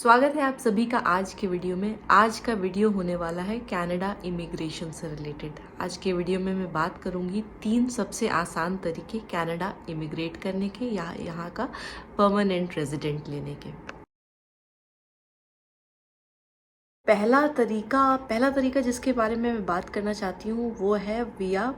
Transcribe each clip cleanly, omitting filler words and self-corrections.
स्वागत है आप सभी का आज के वीडियो में। आज का वीडियो होने वाला है कनाडा इमिग्रेशन से रिलेटेड। आज के वीडियो में मैं बात करूंगी 3 सबसे आसान तरीके कनाडा इमिग्रेट करने के या यहाँ का परमानेंट रेजिडेंट लेने के। पहला तरीका जिसके बारे में मैं बात करना चाहती हूँ वो है विया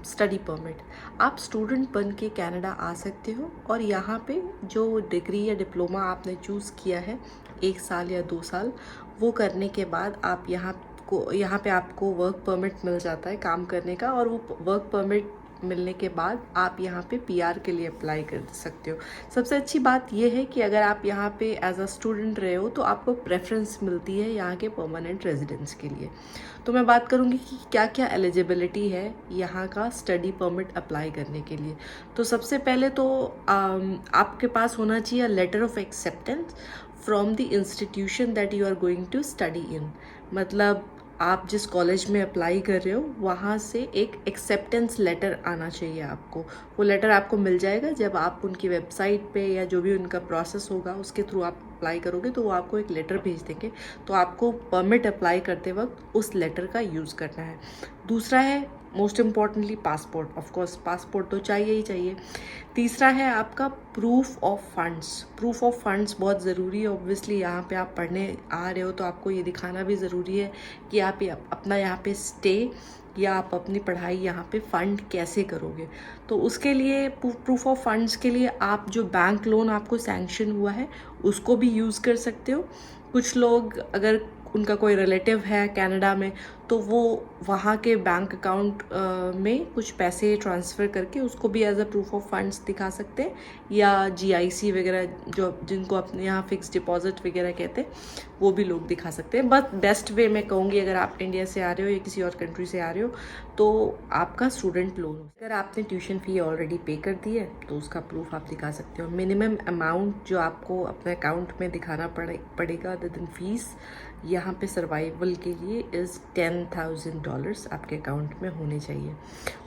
स्टडी परमिट। आप स्टूडेंट बन के कनाडा आ सकते हो और यहाँ पे जो डिग्री या डिप्लोमा आपने चूज़ किया है 1 साल या 2 साल, वो करने के बाद आप यहाँ पे आपको वर्क परमिट मिल जाता है काम करने का। और वो वर्क परमिट मिलने के बाद आप यहाँ पे पीआर के लिए अप्लाई कर सकते हो। सबसे अच्छी बात यह है कि अगर आप यहाँ पे एज अ स्टूडेंट रहे हो तो आपको प्रेफरेंस मिलती है यहाँ के परमानेंट रेजिडेंस के लिए। तो मैं बात करूँगी कि क्या क्या एलिजिबिलिटी है यहाँ का स्टडी परमिट अप्लाई करने के लिए। तो सबसे पहले तो आपके पास होना चाहिए letter of acceptance from the institution that you are going to study in. मतलब आप जिस कॉलेज में अप्लाई कर रहे हो वहाँ से एक एक्सेप्टेंस लेटर आना चाहिए आपको। वो लेटर आपको मिल जाएगा जब आप उनकी वेबसाइट पे या जो भी उनका प्रोसेस होगा उसके थ्रू आप अप्लाई करोगे तो वो आपको एक लेटर भेज देंगे। तो आपको परमिट अप्लाई करते वक्त उस लेटर का यूज़ करना है। दूसरा है most importantly passport. Of course passport तो चाहिए ही चाहिए। तीसरा है आपका proof of funds. Proof of funds बहुत ज़रूरी है। ऑब्वियसली यहाँ पे आप पढ़ने आ रहे हो तो आपको ये दिखाना भी ज़रूरी है कि आप अपना यहाँ पे स्टे या आप अपनी पढ़ाई यहाँ पे फ़ंड कैसे करोगे। तो उसके लिए प्रूफ ऑफ फंड्स के लिए आप जो बैंक लोन आपको सैंक्शन हुआ है उसको भी यूज़ कर सकते हो। कुछ लोग अगर उनका कोई रिलेटिव है कनाडा में तो वो वहाँ के बैंक अकाउंट में कुछ पैसे ट्रांसफ़र करके उसको भी as a proof of funds दिखा सकते हैं, या जीआईसी वगैरह जो जिनको अपने यहाँ फिक्स डिपॉजिट वगैरह कहते हैं वो भी लोग दिखा सकते हैं। बट बेस्ट वे मैं कहूँगी अगर आप इंडिया से आ रहे हो या किसी और कंट्री से आ रहे हो तो आपका स्टूडेंट लोन हो। अगर आपने ट्यूशन फ़ी ऑलरेडी पे कर दी है तो उसका प्रूफ आप दिखा सकते हो। मिनिमम अमाउंट जो आपको अपने अकाउंट में दिखाना पड़ेगा दिन फीस यहाँ पे सर्वाइवल के लिए इज़ $10,000 आपके अकाउंट में होने चाहिए।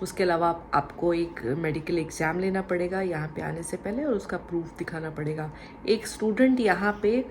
उसके अलावा आपको एक मेडिकल एग्ज़ाम लेना पड़ेगा यहाँ पे आने से पहले और उसका प्रूफ दिखाना पड़ेगा। एक स्टूडेंट यहाँ पे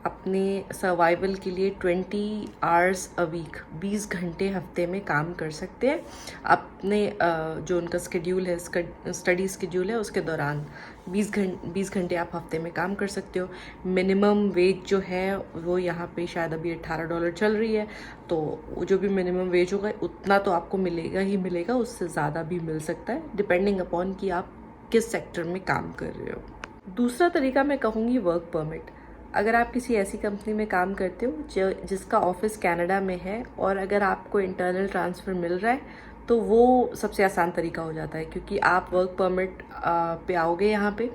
अपने सर्वाइवल के लिए 20 आवर्स अ वीक 20 घंटे हफ्ते में काम कर सकते हैं। अपने जो उनका स्केड्यूल है स्टडी स्केड्यूल है उसके दौरान 20 घंटे आप हफ्ते में काम कर सकते हो। मिनिमम वेज जो है वो यहाँ पे शायद अभी $18 चल रही है। तो जो भी मिनिमम वेज होगा उतना तो आपको मिलेगा ही मिलेगा, उससे ज़्यादा भी मिल सकता है डिपेंडिंग अपॉन कि आप किस सेक्टर में काम कर रहे हो। दूसरा तरीका मैं कहूँगी वर्क परमिट। अगर आप किसी ऐसी कंपनी में काम करते हो जिसका ऑफिस कनाडा में है और अगर आपको इंटरनल ट्रांसफ़र मिल रहा है तो वो सबसे आसान तरीका हो जाता है, क्योंकि आप वर्क परमिट पे आओगे यहाँ पे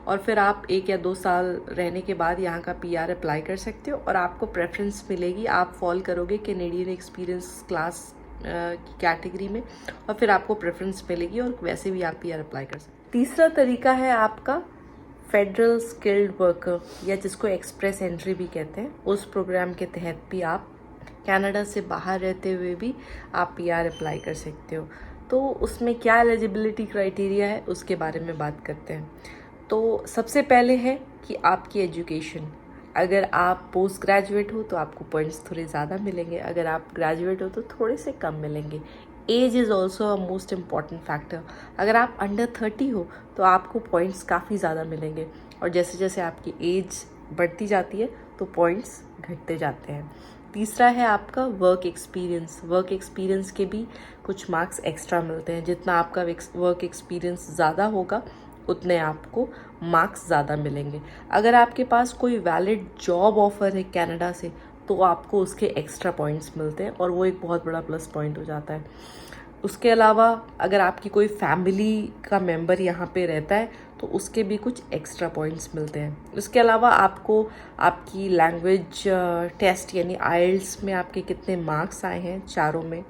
और फिर आप 1 या 2 साल रहने के बाद यहाँ का पीआर अप्लाई कर सकते हो और आपको प्रेफरेंस मिलेगी। आप फॉल करोगे कैनेडियन एक्सपीरियंस क्लास की कैटेगरी में और फिर आपको प्रेफरेंस मिलेगी और वैसे भी आप पीआर अप्लाई कर सकते हो। तीसरा तरीका है आपका फेडरल स्किल्ड वर्कर या जिसको एक्सप्रेस एंट्री भी कहते हैं। उस प्रोग्राम के तहत भी आप कनाडा से बाहर रहते हुए भी आप पीआर अप्लाई कर सकते हो। तो उसमें क्या एलिजिबिलिटी क्राइटेरिया है उसके बारे में बात करते हैं। तो सबसे पहले है कि आपकी एजुकेशन। अगर आप पोस्ट ग्रेजुएट हो तो आपको पॉइंट्स थोड़े ज़्यादा मिलेंगे, अगर आप ग्रेजुएट हो तो थोड़े से कम मिलेंगे। Age is also a most important factor. अगर आप अंडर 30 हो तो आपको पॉइंट्स काफ़ी ज़्यादा मिलेंगे और जैसे जैसे आपकी एज बढ़ती जाती है तो पॉइंट्स घटते जाते हैं। तीसरा है आपका वर्क एक्सपीरियंस। वर्क एक्सपीरियंस के भी कुछ मार्क्स एक्स्ट्रा मिलते हैं। जितना आपका वर्क एक्सपीरियंस ज़्यादा होगा उतने आपको मार्क्स ज़्यादा मिलेंगे। अगर आपके पास कोई वैलिड जॉब ऑफ़र है कनाडा से तो आपको उसके एक्स्ट्रा पॉइंट्स मिलते हैं और वो एक बहुत बड़ा प्लस पॉइंट हो जाता है। उसके अलावा अगर आपकी कोई फैमिली का मेंबर यहाँ पे रहता है तो उसके भी कुछ एक्स्ट्रा पॉइंट्स मिलते हैं। उसके अलावा आपको आपकी लैंग्वेज टेस्ट यानी आइल्स में आपके कितने मार्क्स आए हैं चारों में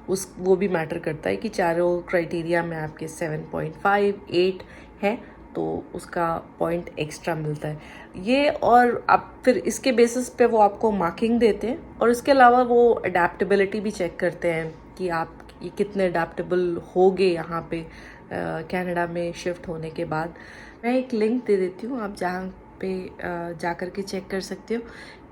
वो भी मैटर करता है कि चारों क्राइटेरिया में आपके 7.5 8 हैं तो उसका पॉइंट एक्स्ट्रा मिलता है ये। और अब फिर इसके बेसिस पे वो आपको मार्किंग देते हैं और इसके अलावा वो अडेप्टेबिलिटी भी चेक करते हैं कि आप कितने अडेप्टेबल होगे यहाँ पे कनाडा में शिफ्ट होने के बाद। मैं एक लिंक दे देती हूँ, आप जहाँ पे जा कर के चेक कर सकते हो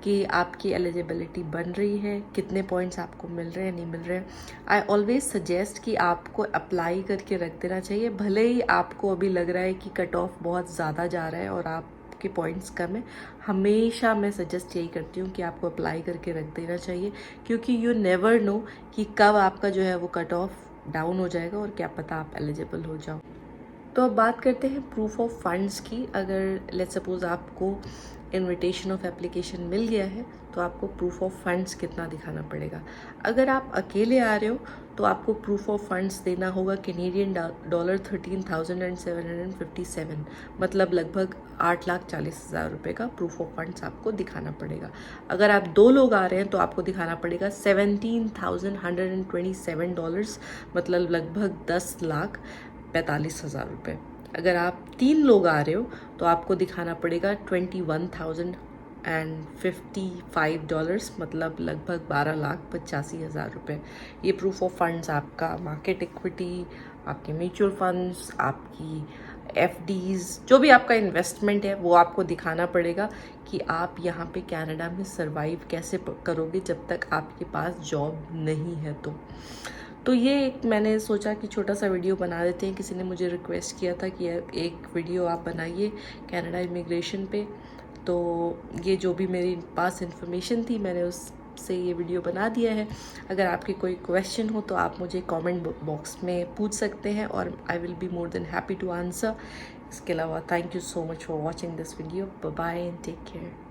कि आपकी एलिजिबिलिटी बन रही है, कितने पॉइंट्स आपको मिल रहे हैं, नहीं मिल रहे हैं। आई ऑलवेज सजेस्ट कि आपको अप्लाई करके रख देना चाहिए, भले ही आपको अभी लग रहा है कि कट ऑफ बहुत ज़्यादा जा रहा है और आपके पॉइंट्स कम है। हमेशा मैं सजेस्ट यही करती हूँ कि आपको अप्लाई करके रख देना चाहिए, क्योंकि यू नेवर नो कि कब आपका जो है वो कट ऑफ डाउन हो जाएगा और क्या पता आप एलिजिबल हो जाओ। तो अब बात करते हैं प्रूफ ऑफ फंड्स की। अगर लेट्स सपोज आपको इनविटेशन ऑफ एप्लीकेशन मिल गया है तो आपको प्रूफ ऑफ फंड्स कितना दिखाना पड़ेगा। अगर आप अकेले आ रहे हो तो आपको प्रूफ ऑफ फंड्स देना होगा कैनेडियन डॉलर 13,757, मतलब लगभग 8,40,000 रुपये का प्रूफ ऑफ फंड्स आपको दिखाना पड़ेगा। अगर आप 2 लोग आ रहे हैं तो आपको दिखाना पड़ेगा $17,127, मतलब लगभग 10,45,000 रुपये। अगर आप 3 लोग आ रहे हो तो आपको दिखाना पड़ेगा $21,055, मतलब लगभग 12,85,000 रुपये। ये प्रूफ ऑफ फंड्स आपका मार्केट इक्विटी, आपके म्यूचुअल फंड्स, आपकी FDs, जो भी आपका इन्वेस्टमेंट है वो आपको दिखाना पड़ेगा कि आप यहाँ पे कनाडा में सरवाइव कैसे करोगे जब तक आपके पास जॉब नहीं है। तो ये एक मैंने सोचा कि छोटा सा वीडियो बना देते हैं। किसी ने मुझे रिक्वेस्ट किया था कि एक वीडियो आप बनाइए कनाडा इमिग्रेशन पे, तो ये जो भी मेरे पास इन्फॉर्मेशन थी मैंने उससे ये वीडियो बना दिया है। अगर आपके कोई क्वेश्चन हो तो आप मुझे कमेंट बॉक्स में पूछ सकते हैं और I will be more than happy to answer. इसके अलावा thank you so much for watching this video. Bye bye and take care.